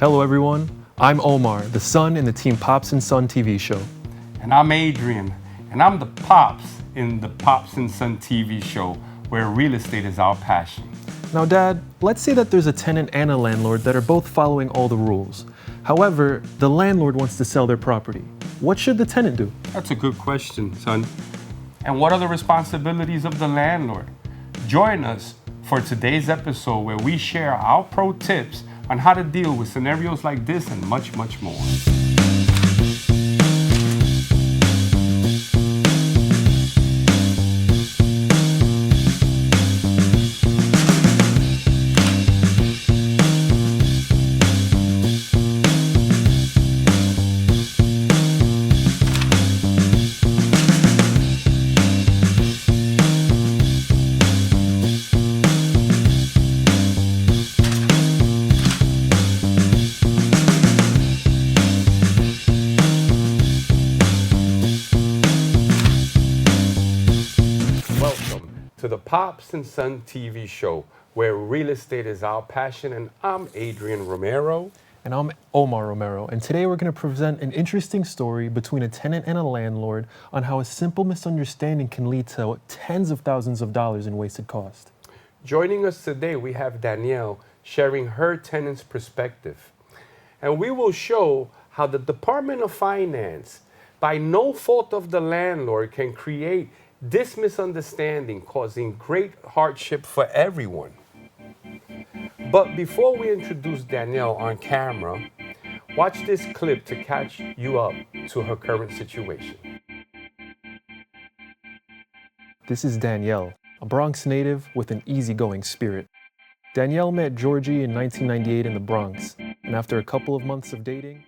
Hello everyone, I'm Omar, the son in the Team Pops and Son TV show. And I'm Adrian, and I'm the Pops in the Pops and Son TV show, where real estate is our passion. Now Dad, let's say that there's a tenant and a landlord that are both following all the rules. However, the landlord wants to sell their property. What should the tenant do? That's a good question, son. And what are the responsibilities of the landlord? Join us for today's episode where we share our pro tips on how to deal with scenarios like this and much, much more. Welcome to the Pops and Son TV show, where real estate is our passion, and I'm Adrian Romero. And I'm Omar Romero, and today we're going to present an interesting story between a tenant and a landlord on how a simple misunderstanding can lead to tens of thousands of dollars in wasted cost. Joining us today, we have Danielle sharing her tenant's perspective. And we will show how the Department of Finance, by no fault of the landlord, can create this misunderstanding, causing great hardship for everyone. But before we introduce Danielle on camera, watch this clip to catch you up to her current situation. This is Danielle, a Bronx native with an easygoing spirit. Danielle met Georgie in 1998 in the Bronx, and after a couple of months of dating,